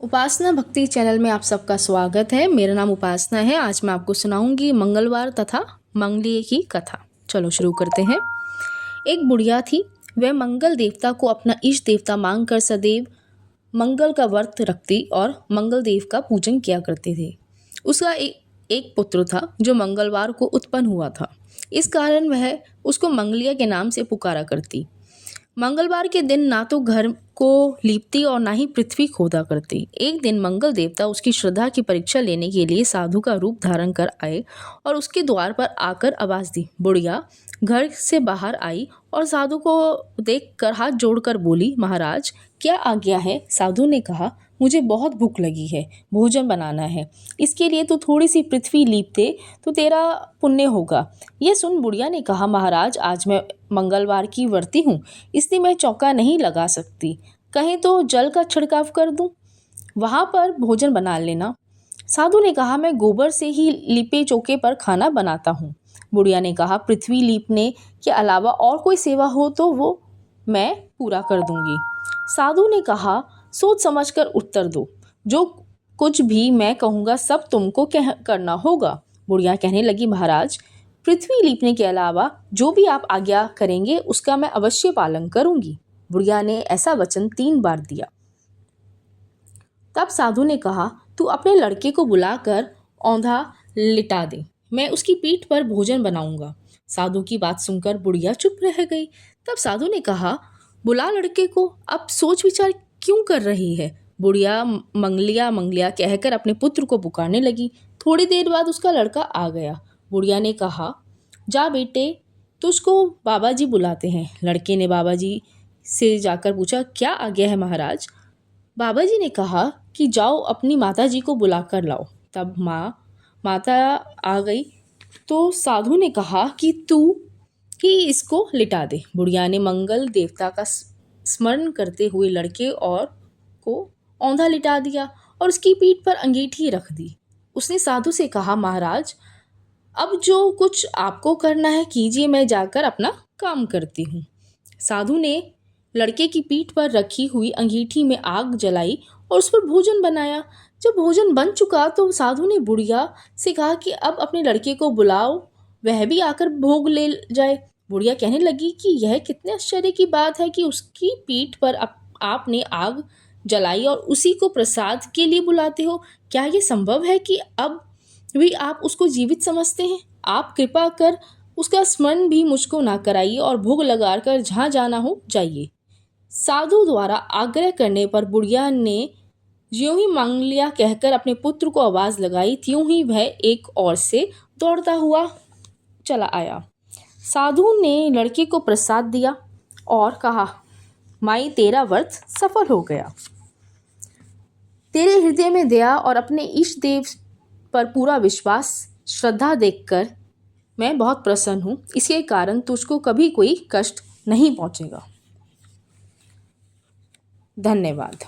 उपासना भक्ति चैनल में आप सबका स्वागत है। मेरा नाम उपासना है। आज मैं आपको सुनाऊंगी मंगलवार तथा मंगलीय की कथा। चलो शुरू करते हैं। एक बुढ़िया थी। वह मंगल देवता को अपना इष्ट देवता मांगकर सदैव मंगल का व्रत रखती और मंगल देव का पूजन किया करते थे। उसका एक पुत्र था जो मंगलवार को उत्पन्न हुआ था। इस कारण वह उसको मंगलीय के नाम से पुकारा करती। मंगलवार के दिन ना तो घर को लीपती और ना ही पृथ्वी खोदा करती। एक दिन मंगल देवता उसकी श्रद्धा की परीक्षा लेने के लिए साधु का रूप धारण कर आए और उसके द्वार पर आकर आवाज दी। बुढ़िया घर से बाहर आई और साधु को देखकर हाथ जोड़कर बोली, महाराज क्या आज्ञा है? साधु ने कहा, मुझे बहुत भूख लगी है, भोजन बनाना है। इसके लिए तो थोड़ी सी पृथ्वी लीप दे तो तेरा पुण्य होगा। यह सुन बुढ़िया ने कहा, महाराज आज मैं मंगलवार की व्रती हूँ, इसलिए मैं चौका नहीं लगा सकती। कहीं तो जल का छिड़काव कर दूं, वहां पर भोजन बना लेना। साधु ने कहा, मैं गोबर से ही लिपे चौके पर खाना बनाता हूँ। बुढ़िया ने कहा, पृथ्वी लीपने के अलावा और कोई सेवा हो तो वो मैं पूरा कर दूंगी। साधु ने कहा, सोच समझकर उत्तर दो, जो कुछ भी मैं कहूँगा सब तुमको करना होगा। बुढ़िया कहने लगी, महाराज पृथ्वी लीपने के अलावा जो भी आप आज्ञा करेंगे उसका मैं अवश्य पालन करूंगी। बुढ़िया ने ऐसा वचन 3 बार दिया। तब साधु ने कहा, तू अपने लड़के को बुलाकर औंधा लिटा दे, मैं उसकी पीठ पर भोजन बनाऊंगा। साधु की बात सुनकर बुढ़िया चुप रह गई। तब साधु ने कहा, बुला लड़के को, अब सोच विचार क्यों कर रही है? बुढ़िया मंगलिया मंगलिया कहकर अपने पुत्र को पुकारने लगी। थोड़ी देर बाद उसका लड़का आ गया। बुढ़िया ने कहा, जा बेटे, तुझको बाबा जी बुलाते हैं। लड़के ने बाबा जी से जाकर पूछा, क्या आज्ञा है महाराज? बाबा जी ने कहा कि जाओ अपनी माता जी को बुला कर लाओ। तब माता आ गई तो साधु ने कहा कि तू ही इसको लिटा दे। बुढ़िया ने मंगल देवता का स्मरण करते हुए लड़के को औंधा लिटा दिया और उसकी पीठ पर अंगीठी रख दी। उसने साधु से कहा, महाराज अब जो कुछ आपको करना है कीजिए, मैं जाकर अपना काम करती हूँ। साधु ने लड़के की पीठ पर रखी हुई अंगीठी में आग जलाई और उस पर भोजन बनाया। जब भोजन बन चुका तो साधु ने बुढ़िया से कहा कि अब अपने लड़के को बुलाओ, वह भी आकर भोग ले जाए। बुढ़िया कहने लगी कि यह कितने आश्चर्य की बात है कि उसकी पीठ पर आपने आग जलाई और उसी को प्रसाद के लिए बुलाते हो। क्या ये संभव है कि अब भी आप उसको जीवित समझते हैं? आप कृपा कर उसका स्मरण भी मुझको ना कराइए और भोग लगाकर जहाँ जाना हो जाइए। साधु द्वारा आग्रह करने पर बुढ़िया ने ज्यों ही मंगलिया कहकर अपने पुत्र को आवाज लगाई, त्यों ही वह एक ओर से दौड़ता हुआ चला आया। साधु ने लड़के को प्रसाद दिया और कहा, माई तेरा व्रत सफल हो गया। तेरे हृदय में दया और अपने इष्ट देव पर पूरा विश्वास श्रद्धा देखकर मैं बहुत प्रसन्न हूँ। इसके कारण तुझको कभी कोई कष्ट नहीं पहुँचेगा। धन्यवाद।